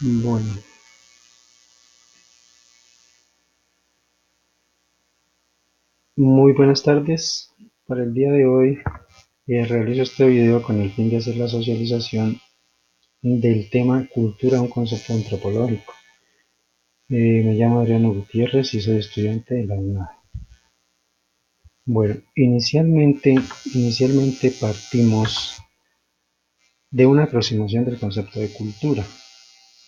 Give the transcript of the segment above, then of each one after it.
Bueno, muy buenas tardes. Para el día de hoy realizo este video con el fin de hacer la socialización del tema cultura, un concepto antropológico. Me llamo Adriano Gutiérrez y soy estudiante de la UNAD. Bueno, inicialmente partimos de una aproximación del concepto de cultura.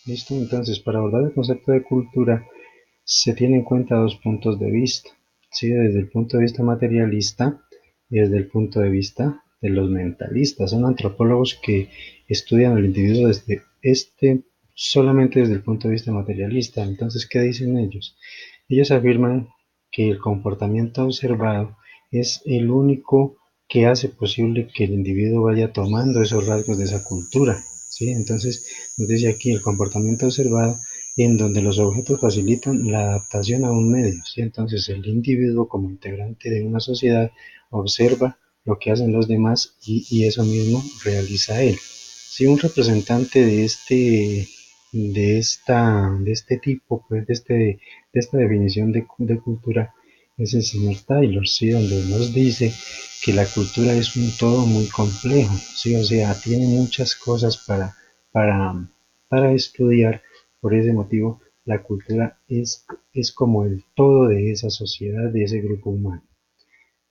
¿Listo? Entonces, para abordar el concepto de cultura se tienen en cuenta dos puntos de vista, ¿sí? Desde el punto de vista materialista y desde el punto de vista de los mentalistas. Son antropólogos que estudian al individuo solamente desde el punto de vista materialista. Entonces, ¿qué dicen ellos? Ellos afirman que el comportamiento observado es el único que hace posible que el individuo vaya tomando esos rasgos de esa cultura, ¿sí? Entonces, nos dice aquí el comportamiento observado en donde los objetos facilitan la adaptación a un medio, ¿sí? Entonces el individuo como integrante de una sociedad observa lo que hacen los demás y eso mismo realiza él. Si un representante de este tipo, pues de esta definición de cultura es el señor Taylor, ¿sí? Donde nos dice que la cultura es un todo muy complejo, ¿sí? O sea, tiene muchas cosas para, para estudiar. Por ese motivo, la cultura es como el todo de esa sociedad, de ese grupo humano.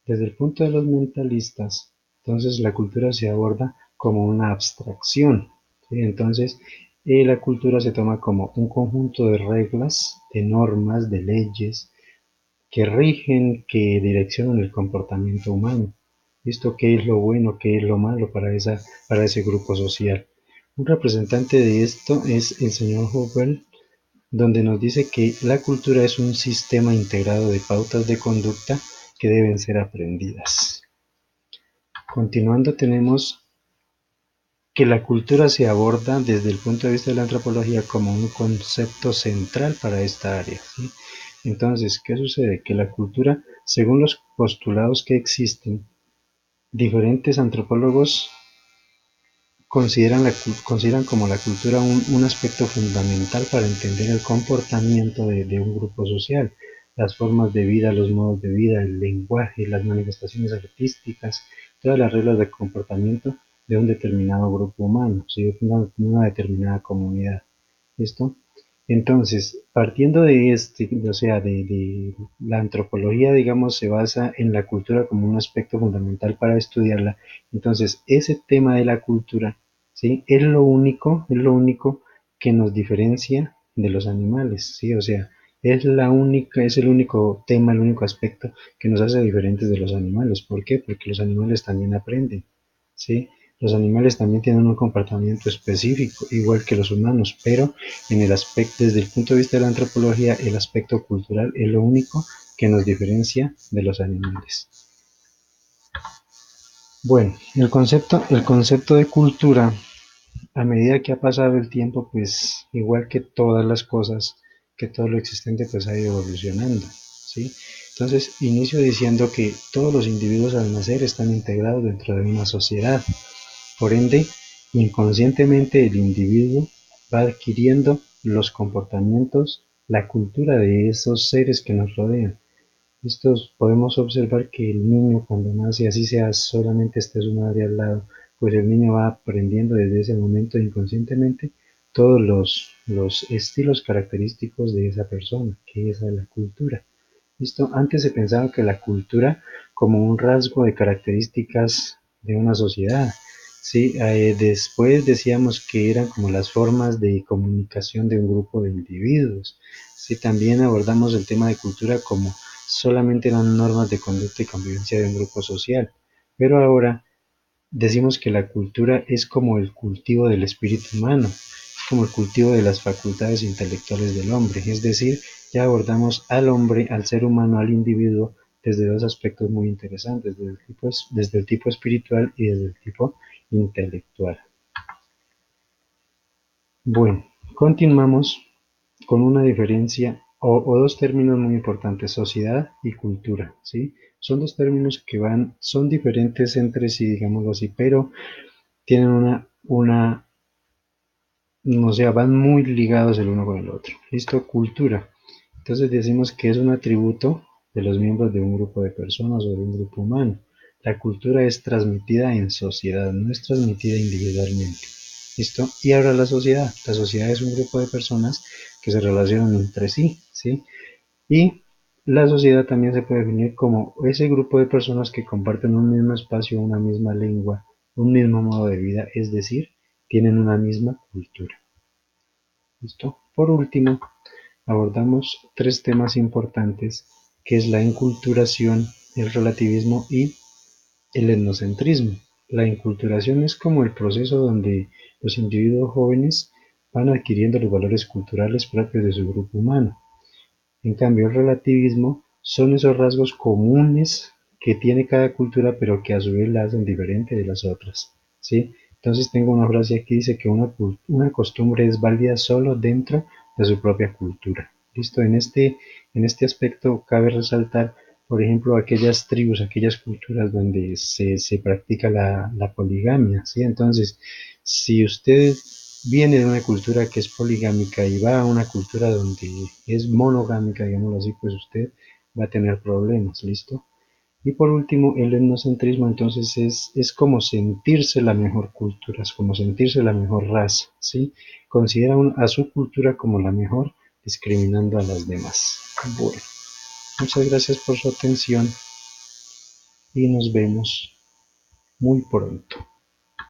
Desde el punto de los mentalistas, entonces la cultura se aborda como una abstracción, ¿sí? Entonces, la cultura se toma como un conjunto de reglas, de normas, de leyes que rigen, que direccionan el comportamiento humano. ¿Visto qué es lo bueno, qué es lo malo para ese grupo social? Un representante de esto es el señor Hubble, donde nos dice que la cultura es un sistema integrado de pautas de conducta que deben ser aprendidas. Continuando, tenemos que la cultura se aborda desde el punto de vista de la antropología como un concepto central para esta área, ¿sí? Entonces, ¿qué sucede? Que la cultura, según los postulados que existen, diferentes antropólogos consideran como la cultura un aspecto fundamental para entender el comportamiento de un grupo social, las formas de vida, los modos de vida, el lenguaje, las manifestaciones artísticas, todas las reglas de comportamiento de un determinado grupo humano, ¿sí? Una determinada comunidad. ¿Listo? Entonces, partiendo de o sea, de la antropología, digamos, se basa en la cultura como un aspecto fundamental para estudiarla. Entonces, ese tema de la cultura, ¿sí? Es lo único que nos diferencia de los animales, ¿sí? O sea, es el único tema, el único aspecto que nos hace diferentes de los animales. ¿Por qué? Porque los animales también aprenden, ¿sí? Los animales también tienen un comportamiento específico, igual que los humanos, pero desde el punto de vista de la antropología, el aspecto cultural es lo único que nos diferencia de los animales. Bueno, el concepto de cultura, a medida que ha pasado el tiempo, pues igual que todas las cosas, que todo lo existente, pues ha ido evolucionando, ¿sí? Entonces, inicio diciendo que todos los individuos al nacer están integrados dentro de una sociedad. Por ende, inconscientemente el individuo va adquiriendo los comportamientos, la cultura de esos seres que nos rodean. Estos podemos observar que el niño cuando nace, así sea solamente esté su madre al lado, pues el niño va aprendiendo desde ese momento inconscientemente todos los estilos característicos de esa persona, que es la cultura. ¿Listo? Antes se pensaba que la cultura como un rasgo de características de una sociedad. Sí, después decíamos que eran como las formas de comunicación de un grupo de individuos. Sí, también abordamos el tema de cultura como solamente eran normas de conducta y convivencia de un grupo social. Pero ahora decimos que la cultura es como el cultivo del espíritu humano, es como el cultivo de las facultades intelectuales del hombre, es decir, ya abordamos al hombre, al ser humano, al individuo, desde dos aspectos muy interesantes, desde el tipo espiritual y desde el tipo intelectual. Bueno, continuamos con una diferencia o dos términos muy importantes, sociedad y cultura, ¿sí? Son dos términos que son diferentes entre sí, digámoslo así, pero tienen o sea, van muy ligados el uno con el otro. ¿Listo? Cultura. Entonces decimos que es un atributo de los miembros de un grupo de personas o de un grupo humano. La cultura es transmitida en sociedad, no es transmitida individualmente. ¿Listo? Y ahora la sociedad. La sociedad es un grupo de personas que se relacionan entre sí, ¿sí? Y la sociedad también se puede definir como ese grupo de personas que comparten un mismo espacio, una misma lengua, un mismo modo de vida, es decir, tienen una misma cultura. ¿Listo? Por último, abordamos tres temas importantes, que es la enculturación, el relativismo y el etnocentrismo. La enculturación es como el proceso donde los individuos jóvenes van adquiriendo los valores culturales propios de su grupo humano. En cambio, el relativismo son esos rasgos comunes que tiene cada cultura, pero que a su vez la hacen diferente de las otras, ¿sí? Entonces tengo una frase aquí que dice que una costumbre es válida solo dentro de su propia cultura. ¿Listo? En este aspecto cabe resaltar, por ejemplo, aquellas tribus, aquellas culturas donde se practica la poligamia, ¿sí? Entonces, si usted viene de una cultura que es poligámica y va a una cultura donde es monogámica, digámoslo así, pues usted va a tener problemas, ¿listo? Y por último, el etnocentrismo entonces es como sentirse la mejor cultura, es como sentirse la mejor raza, ¿sí? Considera a su cultura como la mejor, discriminando a las demás. Bueno, muchas gracias por su atención y nos vemos muy pronto.